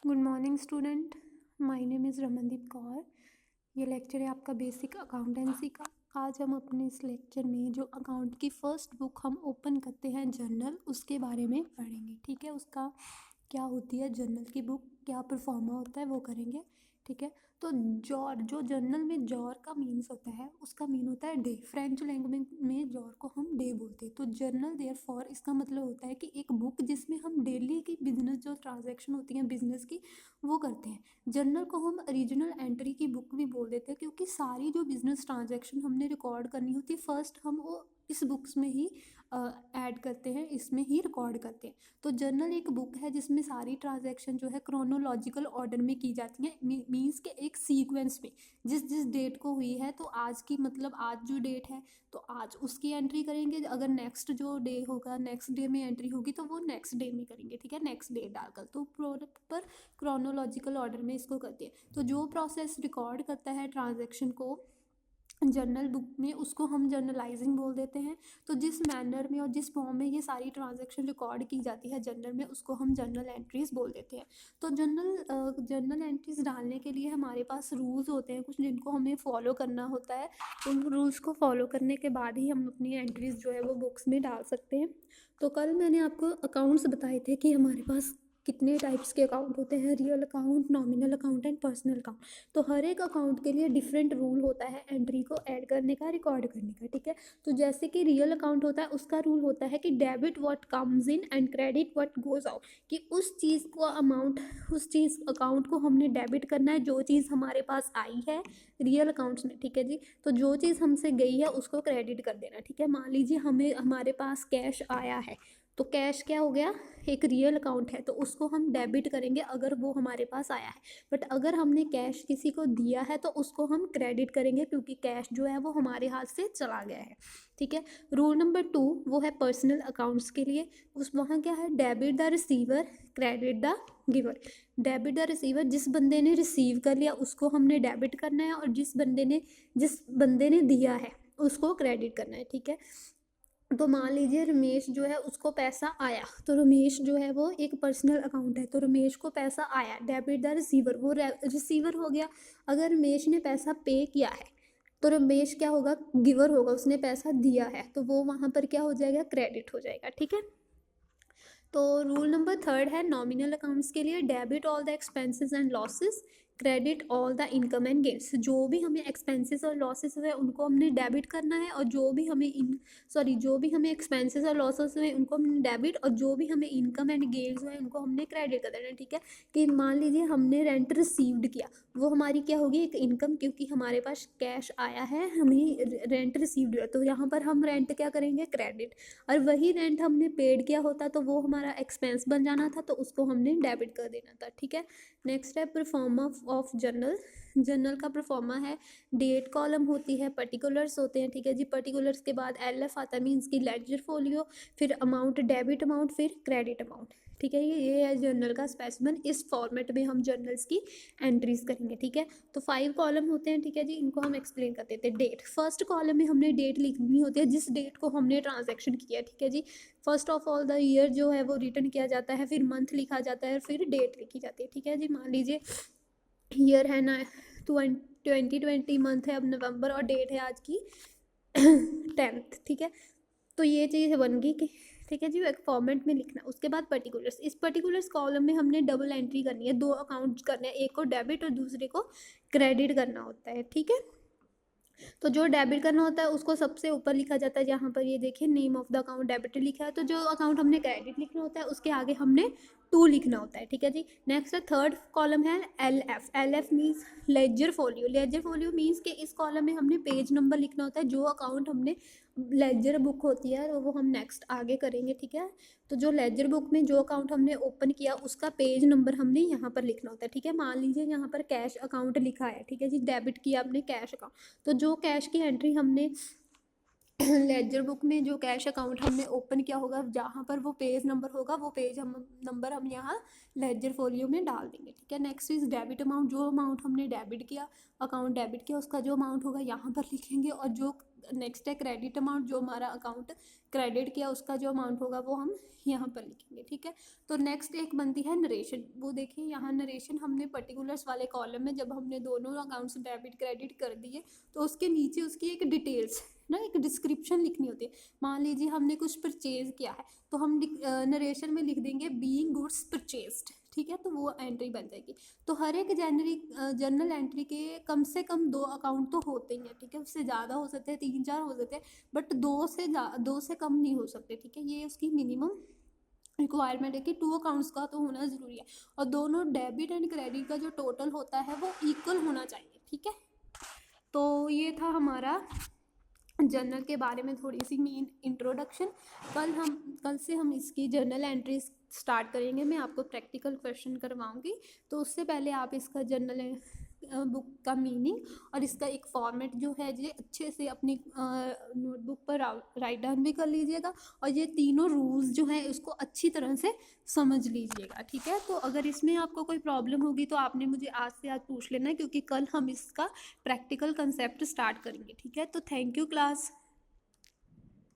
Good morning student, my name is Ramandeep Kaur. ये lecture है आपका बेसिक अकाउंटेंसी का। आज हम अपने इस लेक्चर में जो अकाउंट की फ़र्स्ट बुक हम ओपन करते हैं जर्नल, उसके बारे में पढ़ेंगे। ठीक है, उसका क्या होती है जर्नल की बुक, क्या परफॉर्मा होता है वो करेंगे। ठीक है, तो जॉर, जो जर्नल में जॉर का मीन्स होता है उसका मीन होता है डे। फ्रेंच लैंग्वेज में जॉर को हम डे बोलते हैं। तो जर्नल देयर फॉर इसका मतलब होता है कि एक बुक जिसमें हम डेली की बिजनेस जो ट्रांजैक्शन होती हैं बिजनेस की वो करते हैं। जर्नल को हम ओरिजिनल एंट्री की बुक भी बोल देते हैं, क्योंकि सारी जो बिजनेस ट्रांजैक्शन हमने रिकॉर्ड करनी होती है फर्स्ट हम वो इस बुक्स में ही ऐड करते हैं, इसमें ही रिकॉर्ड करते हैं। तो जर्नल एक बुक है जिसमें सारी ट्रांजैक्शन जो है क्रोनोलॉजिकल ऑर्डर में की जाती हैं, मीन्स के एक सीक्वेंस में जिस जिस डेट को हुई है। तो आज की मतलब आज जो डेट है तो आज उसकी एंट्री करेंगे, अगर नेक्स्ट जो डे होगा नेक्स्ट डे में एंट्री होगी तो वो नेक्स्ट डे में करेंगे। ठीक है, नेक्स्ट डे डालकर तो प्रॉपर क्रोनोलॉजिकल ऑर्डर में इसको करते हैं। तो जो प्रोसेस रिकॉर्ड करता है ट्रांजैक्शन को जर्नल बुक में उसको हम जर्नलाइजिंग बोल देते हैं। तो जिस मैनर में और जिस फॉर्म में ये सारी ट्रांजैक्शन रिकॉर्ड की जाती है जर्नल में उसको हम जर्नल एंट्रीज बोल देते हैं। तो जर्नल एंट्रीज डालने के लिए हमारे पास रूल्स होते हैं कुछ जिनको हमें फॉलो करना होता है। उन रूल्स को फॉलो करने के बाद ही हम अपनी एंट्रीज जो है वो बुक्स में डाल सकते हैं। तो कल मैंने आपको अकाउंट्स बताए थे कि हमारे पास कितने टाइप्स के अकाउंट होते हैं, real account, nominal account and personal account. तो हर एक अकाउंट के लिए डिफरेंट रूल होता है एंट्री को ऐड करने का, रिकॉर्ड करने का। ठीक है, तो जैसे कि रियल अकाउंट होता है उसका रूल होता है कि debit what comes in and credit what goes out, कि उस चीज़ को अमाउंट, उस चीज़ अकाउंट को हमने डेबिट करना है जो चीज़ हमारे पास आई है रियल अकाउंट्स में। ठीक है जी, तो जो चीज़ हमसे गई है उसको क्रेडिट कर देना। ठीक है, मान लीजिए हमें हमारे पास कैश आया है तो कैश क्या हो गया, एक रियल अकाउंट है तो उसको हम डेबिट करेंगे अगर वो हमारे पास आया है। बट अगर हमने कैश किसी को दिया है तो उसको हम क्रेडिट करेंगे क्योंकि कैश जो है वो हमारे हाथ से चला गया है। ठीक है, रूल नंबर 2 वो है पर्सनल अकाउंट्स के लिए। उस वहाँ क्या है, debit the receiver, credit the giver. Debit the receiver, जिस बंदे ने रिसीव कर लिया उसको हमने डेबिट करना है, और जिस बंदे ने दिया है उसको क्रेडिट करना है। ठीक है, तो मान लीजिए रमेश जो है उसको पैसा आया, तो रमेश जो है वो एक पर्सनल अकाउंट है तो रमेश को पैसा आया, डेबिट द रिसीवर, वो रिसीवर हो गया। अगर रमेश ने पैसा पे किया है तो रमेश क्या होगा, गिवर होगा, उसने पैसा दिया है तो वो वहाँ पर क्या हो जाएगा, क्रेडिट हो जाएगा। ठीक है, तो रूल नंबर 3 है नॉमिनल अकाउंट्स के लिए, debit all the expenses and losses, credit all the income and gains. जो भी हमें एक्सपेंसेस और लॉसेस है उनको हमने डेबिट करना है, और जो भी हमें एक्सपेंसेस और लॉसेस हुए उनको हमने डेबिट, और जो भी हमें इनकम एंड गेन्स हुए उनको हमने क्रेडिट कर देना है। ठीक है, कि मान लीजिए हमने रेंट रिसीव्ड किया, वो हमारी क्या होगी, एक इनकम, क्योंकि हमारे पास कैश आया है, हमें रेंट रिसीव्ड हुआ, तो यहाँ पर हम रेंट क्या करेंगे, क्रेडिट। और वही रेंट हमने पेड किया होता तो वो हमारा एक्सपेंस बन जाना था तो उसको हमने डेबिट कर देना था। ठीक है, नेक्स्ट है परफॉर्मा ऑफ जर्नल। जर्नल का परफॉर्मा है, डेट कॉलम होती है, पर्टिकुलर्स होते हैं। ठीक है जी, पर्टिकुलर्स के बाद LF आता है, मीन्स की लेजर फोलियो, फिर अमाउंट, डेबिट अमाउंट, फिर क्रेडिट अमाउंट। ठीक है, ये है जर्नल का स्पेसिमेन। इस फॉर्मेट में हम जर्नल्स की एंट्रीज करेंगे। ठीक है, तो 5 कॉलम होते हैं। ठीक है जी, इनको हम एक्सप्लेन कर देते हैं। डेट, फर्स्ट कॉलम में हमने डेट लिखनी होती है जिस डेट को हमने ट्रांजैक्शन किया। ठीक है जी, first of all the year जो है वो रिटर्न किया जाता है, फिर मंथ लिखा जाता है, फिर डेट लिखी जाती है। ठीक है जी, मान लीजिए ईयर है ना 2020, मंथ है अब नवंबर, और डेट है आज की 10th। ठीक है, तो ये चीज़ बन गई कि ठीक है जी, एक फॉर्मेट में लिखना। उसके बाद पर्टिकुलर्स, इस पर्टिकुलर्स कॉलम में हमने डबल एंट्री करनी है, 2 अकाउंट्स करने हैं, एक को डेबिट और दूसरे को क्रेडिट करना होता है। ठीक है, तो जो डेबिट करना होता है उसको सबसे ऊपर लिखा जाता है, जहाँ पर ये देखिए name of the account debit लिखा है। तो जो अकाउंट हमने क्रेडिट लिखना होता है उसके आगे हमने 2 लिखना होता है। ठीक है जी, नेक्स्ट है थर्ड कॉलम है LF। LF means ledger folio. Ledger folio means कि इस कॉलम में हमने पेज नंबर लिखना होता है, जो अकाउंट हमने लेजर बुक होती है वो हम नेक्स्ट आगे करेंगे। ठीक है, तो जो लेजर बुक में जो अकाउंट हमने ओपन किया उसका पेज नंबर हमने यहाँ पर लिखना होता है। ठीक है, मान लीजिए यहाँ पर कैश अकाउंट लिखा है। ठीक है जी, डेबिट किया आपने कैश अकाउंट, तो जो कैश की एंट्री हमने लेजर बुक में जो कैश अकाउंट हमने ओपन किया होगा जहाँ पर वो पेज नंबर होगा वो पेज नंबर हम यहाँ लेजर फोलियो में डाल देंगे। ठीक है, नेक्स्ट इज डेबिट अमाउंट, जो अमाउंट हमने डेबिट किया, अकाउंट डेबिट किया उसका जो अमाउंट होगा यहाँ पर लिखेंगे, और जो नेक्स्ट है क्रेडिट अमाउंट, जो हमारा अकाउंट क्रेडिट किया उसका जो अमाउंट होगा वो हम यहाँ पर लिखेंगे, ठीक है। तो नेक्स्ट एक बनती है नरेशन। वो देखिए यहाँ नरेशन हमने पर्टिकुलर्स वाले कॉलम में जब हमने दोनों अकाउंट्स डेबिट क्रेडिट कर दिए तो उसके नीचे उसकी एक डिटेल्स ना, एक डिस्क्रिप्शन लिखनी होती है। मान लीजिए हमने कुछ परचेज किया है तो हम नरेशन में लिख देंगे बीइंग गुड्स परचेज्ड, ठीक है, तो वो एंट्री बन जाएगी। तो हर एक जर्नल एंट्री के कम से कम 2 अकाउंट तो होते ही हैं, ठीक है, उससे ज़्यादा हो सकते हैं, 3-4 हो सकते हैं, बट 2 से कम नहीं हो सकते, ठीक है। ये उसकी मिनिमम रिक्वायरमेंट है कि 2 अकाउंट्स का तो होना ज़रूरी है, और दोनों डेबिट एंड क्रेडिट का जो टोटल होता है वो इक्वल होना चाहिए, ठीक है। तो ये था हमारा जर्नल के बारे में थोड़ी सी मेन इंट्रोडक्शन। कल से हम इसकी जर्नल एंट्रीज स्टार्ट करेंगे, मैं आपको प्रैक्टिकल क्वेश्चन करवाऊंगी। तो उससे पहले आप इसका जर्नल बुक का मीनिंग और इसका एक फॉर्मेट जो है ये अच्छे से अपनी नोटबुक पर राइट डाउन भी कर लीजिएगा, और ये तीनों रूल्स जो हैं उसको अच्छी तरह से समझ लीजिएगा, ठीक है। तो अगर इसमें आपको कोई प्रॉब्लम होगी तो आपने मुझे आज से आज पूछ लेना है, क्योंकि कल हम इसका प्रैक्टिकल कंसेप्ट स्टार्ट करेंगे, ठीक है। तो थैंक यू क्लास।